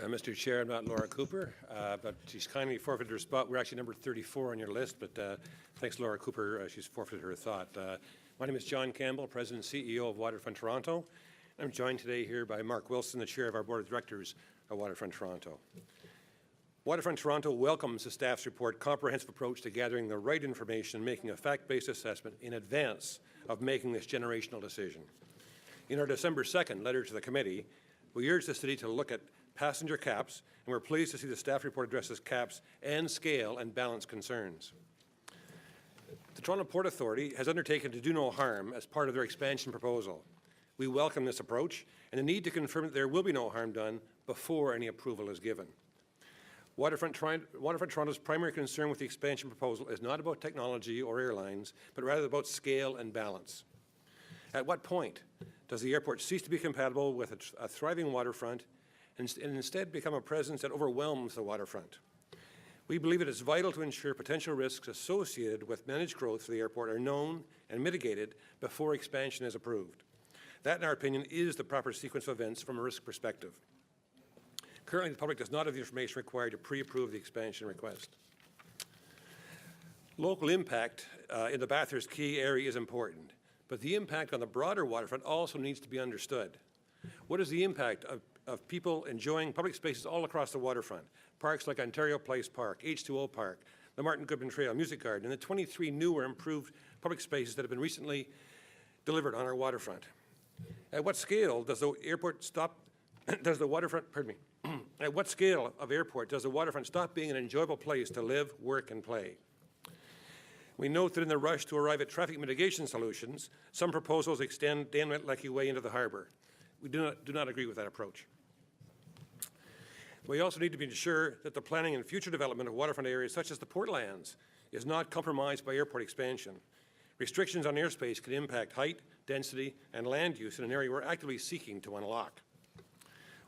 Mr. Chair, I'm not Laura Cooper, but she's kindly forfeited her spot. We're actually number 34 on your list, but thanks, Laura Cooper. She's forfeited her thought. My name is John Campbell, President and CEO of Waterfront Toronto. I'm joined today here by Mark Wilson, the Chair of our Board of Directors of Waterfront Toronto. Waterfront Toronto welcomes the staff's report comprehensive approach to gathering the right information and making a fact-based assessment in advance of making this generational decision. In our December 2nd letter to the committee, we urge the city to look at passenger caps, and we're pleased to see the staff report addresses caps and scale and balance concerns. The Toronto Port Authority has undertaken to do no harm as part of their expansion proposal. We welcome this approach and the need to confirm that there will be no harm done before any approval is given. Waterfront Toronto's primary concern with the expansion proposal is not about technology or airlines, but rather about scale and balance. At what point does the airport cease to be compatible with a thriving waterfront and instead become a presence that overwhelms the waterfront? We believe it is vital to ensure potential risks associated with managed growth for the airport are known and mitigated before expansion is approved. That, in our opinion, is the proper sequence of events from a risk perspective. Currently, the public does not have the information required to pre-approve the expansion request. Local impact in the Bathurst Quay area is important, but the impact on the broader waterfront also needs to be understood. What is the impact of people enjoying public spaces all across the waterfront? Parks like Ontario Place Park, H2O Park, the Martin Goodman Trail, Music Garden, and the 23 new or improved public spaces that have been recently delivered on our waterfront. At what scale does the airport stop, does the waterfront, pardon me, at what scale of airport does the waterfront stop being an enjoyable place to live, work, and play? We note that in the rush to arrive at traffic mitigation solutions, some proposals extend Dan Leckie Way into the harbour. We do not agree with that approach. We also need to be sure that the planning and future development of waterfront areas such as the Portlands is not compromised by airport expansion. Restrictions on airspace can impact height, density, and land use in an area we're actively seeking to unlock.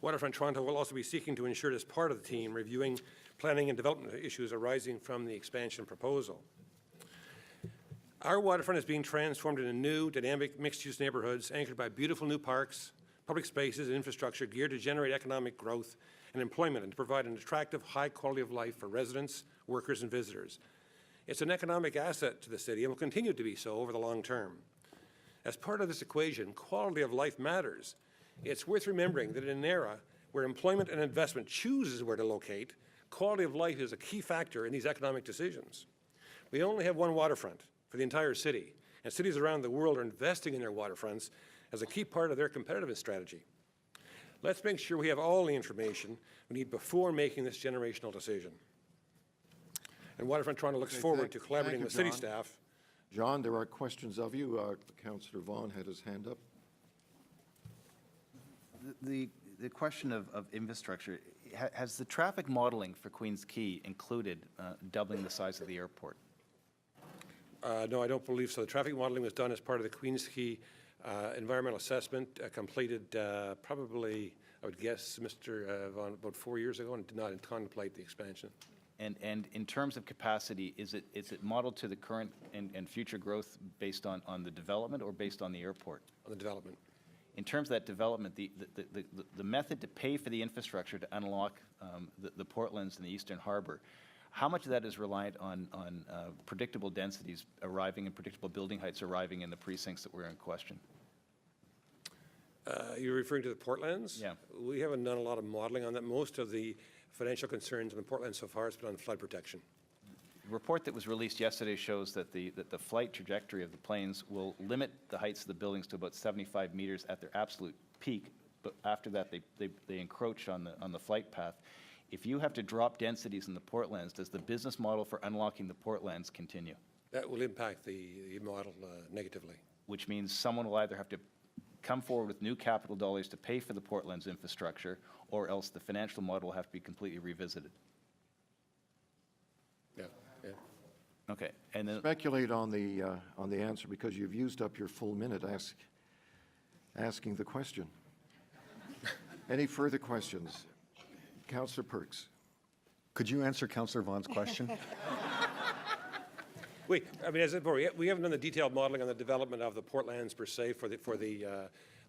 Waterfront Toronto will also be seeking to ensure as part of the team reviewing planning and development issues arising from the expansion proposal. Our waterfront is being transformed into new, dynamic, mixed-use neighbourhoods anchored by beautiful new parks, public spaces, and infrastructure geared to generate economic growth and employment and to provide an attractive, high quality of life for residents, workers, and visitors. It's an economic asset to the city and will continue to be so over the long term. As part of this equation, quality of life matters. It's worth remembering that in an era where employment and investment chooses where to locate, quality of life is a key factor in these economic decisions. We only have one waterfront for the entire city, and cities around the world are investing in their waterfronts as a key part of their competitiveness strategy. Let's make sure we have all the information we need before making this generational decision. And Waterfront Toronto looks forward to collaborating with city staff. John, there are questions of you. Councillor Vaughan had his hand up. The question of infrastructure, has the traffic modeling for Queens Quay included doubling the size of the airport? No, I don't believe so. The traffic modeling was done as part of the Queens Quay environmental assessment, completed probably, I would guess, Mr. Vaughan, about 4 years ago, and did not contemplate the expansion. And in terms of capacity, is it modeled to the current and future growth based on the development or based on the airport? On the development. In terms of that development, the method to pay for the infrastructure to unlock the Portlands and the Eastern Harbour, how much of that is reliant on predictable densities arriving and predictable building heights arriving in the precincts that were in question? You're referring to the Portlands? Yeah. We haven't done a lot of modeling on that. Most of the financial concerns in the Portlands so far has been on flood protection. The report that was released yesterday shows that the flight trajectory of the planes will limit the heights of the buildings to about 75 meters at their absolute peak, but after that they encroach on the flight path. If you have to drop densities in the Portlands, does the business model for unlocking the Portlands continue? That will impact the model negatively. Which means someone will either have to come forward with new capital dollars to pay for the Portlands infrastructure, or else the financial model will have to be completely revisited. Yeah. Okay, and then Speculate on the answer because you've used up your full minute asking the question. Any further questions? Councillor Perks. Could you answer Councillor Vaughan's question? I mean, as I said before, we haven't done the detailed modeling on the development of the Portlands per se for the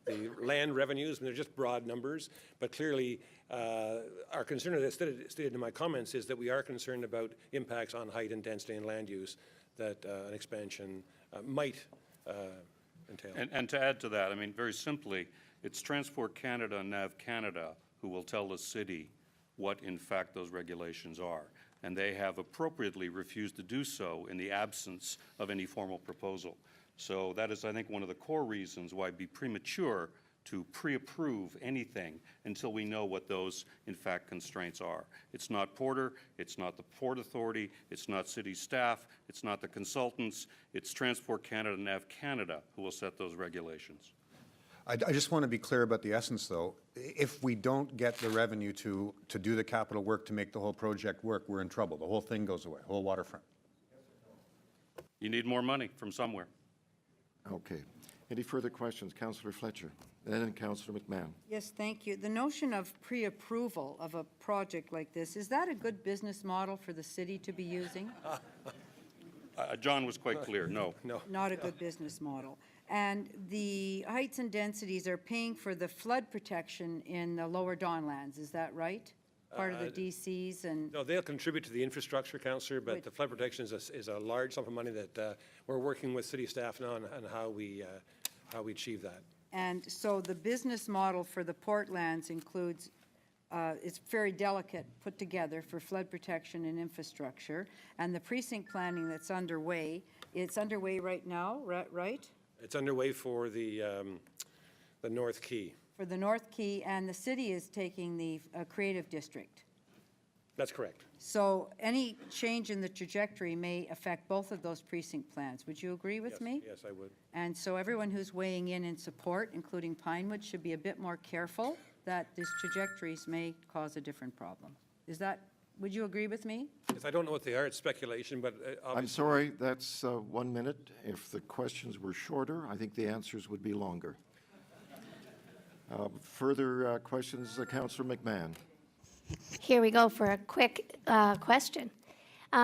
the land revenues, and they're just broad numbers, but clearly our concern, as I stated in my comments, is that we are concerned about impacts on height and density and land use that an expansion might entail. And to add to that, I mean, very simply, it's Transport Canada and NAV Canada who will tell the city what in fact those regulations are. And they have appropriately refused to do so in the absence of any formal proposal. So that is, I think, one of the core reasons why it'd be premature to pre-approve anything until we know what those, in fact, constraints are. It's not Porter, it's not the Port Authority, it's not city staff, it's not the consultants, it's Transport Canada and NAV Canada who will set those regulations. I just want to be clear about the essence, though. If we don't get the revenue to do the capital work to make the whole project work, we're in trouble. The whole thing goes away, whole waterfront. You need more money from somewhere. Okay. Any further questions? Councillor Fletcher, and then Councillor McMahon. Yes, thank you. The notion of pre-approval of a project like this, is that a good business model for the city to be using? John was quite clear, no. No. Not a good business model. And the heights and densities are paying for the flood protection in the lower Dawnlands, is that right? Part of the DCs and, No, they'll contribute to the infrastructure, Councillor, but Right. the flood protection is a large sum of money that we're working with city staff now on how we achieve that. and so the business model for the Portlands includes, it's very delicate, put together for flood protection and infrastructure. And the precinct planning that's underway, it's underway right now, right? It's underway for the North Quay. For the North Quay, and the city is taking the creative district. That's correct. So any change in the trajectory may affect both of those precinct plans. Would you agree with Yes, me? Yes, I would. And so everyone who's weighing in support, including Pinewood, should be a bit more careful that these trajectories may cause a different problem. Is that, would you agree with me? Yes, I don't know what they are, it's speculation, but I'm obviously. sorry, that's 1 minute. If the questions were shorter, I think the answers would be longer. Further questions, Councillor McMahon. Here we go for a quick question.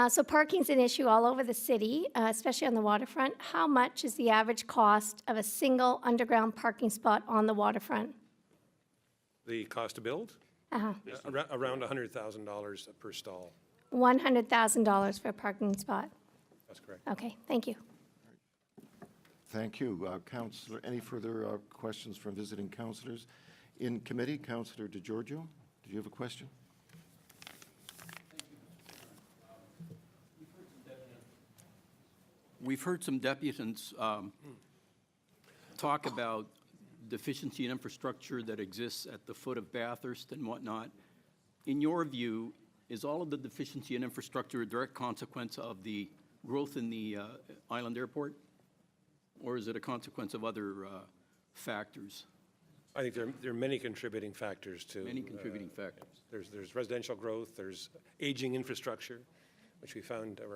So parking's an issue all over the city, especially on the waterfront. How much is the average cost of a single underground parking spot on the waterfront? The cost to build? Around $100,000 per stall. $100,000 for a parking spot. That's correct. Okay, thank you. Thank you. Councillor, any further questions from visiting councillors? In committee, Councillor DeGiorgio, did you have a question? We've heard some deputants talk about deficiency in infrastructure that exists at the foot of Bathurst and whatnot. In your view, is all of the deficiency in infrastructure a direct consequence of the growth in the island airport? Or is it a consequence of other factors? I think there are many contributing factors to. Many contributing factors. There's residential growth, there's aging infrastructure, which we're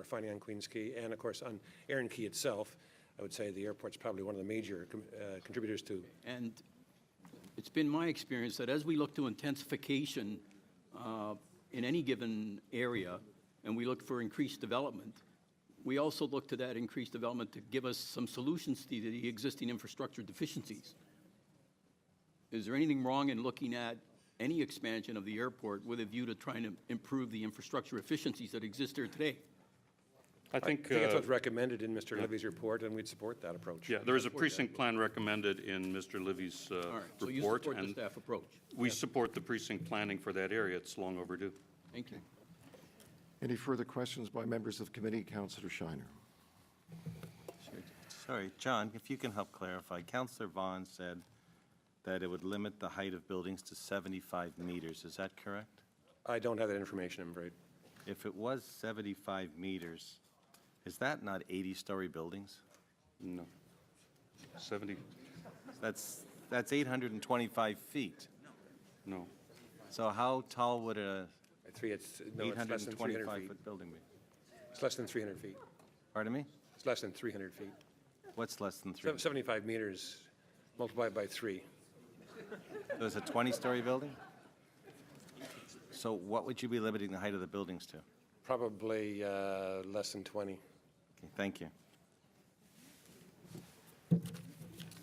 finding on Queens Quay, and of course on Erin Quay itself. I would say the airport's probably one of the major contributors to. And it's been my experience that as we look to intensification in any given area, and we look for increased development, we also look to that increased development to give us some solutions to the existing infrastructure deficiencies. Is there anything wrong in looking at any expansion of the airport with a view to trying to improve the infrastructure efficiencies that exist here today? I think that's what's recommended in Mr. Livy's report, and we'd support that approach. yeah, there is a precinct plan recommended in Mr. Livy's All right, so you report, support the and staff approach. we support the precinct planning for that area. It's long overdue. Thank you. Any further questions by members of committee? Councillor Shiner. Sorry, John, if you can help clarify. Councillor Vaughan said that it would limit the height of buildings to 75 meters. Is that correct? I don't have that information, I'm afraid. If it was 75 meters, is that not 80-story buildings? No. 70, That's 825 feet. no. So how tall would a It's less than 300 feet. 825-foot building be? It's less than 300 feet. Pardon me? It's less than 300 feet. What's less than 3? 75 meters multiplied by 3. So it's a 20-story building? So what would you be limiting the height of the buildings to? Probably less than 20. Okay, thank you.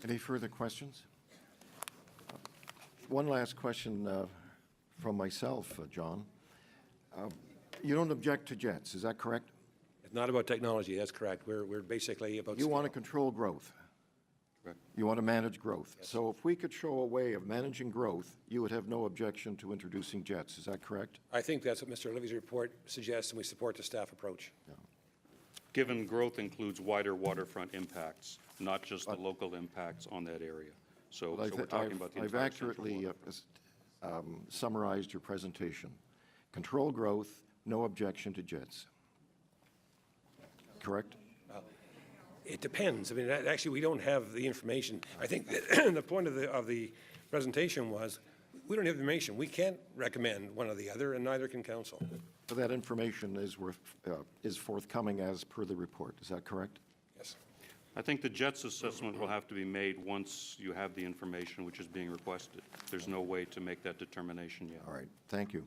Any further questions? one last question from myself, John. You don't object to jets, is that correct? It's not about technology, that's correct. We're basically about You want to scale. control growth. Correct. You want to manage growth. So if we could show a way of managing growth, you would have no objection to introducing jets, is that correct? I think that's what Mr. Livy's report suggests, and we support the staff approach. Given growth includes wider waterfront impacts, not just the local impacts on that area. So But we're talking about the I've entire central accurately waterfront. summarized your presentation. Control growth, no objection to jets. Correct? It depends. I mean, actually, we don't have the information. I think that the point of the presentation was, we don't have the information. We can't recommend one or the other, and neither can council. So that information is forthcoming as per the report, is that correct? Yes. I think the JETS assessment will have to be made once you have the information which is being requested. There's no way to make that determination yet. All right, thank you.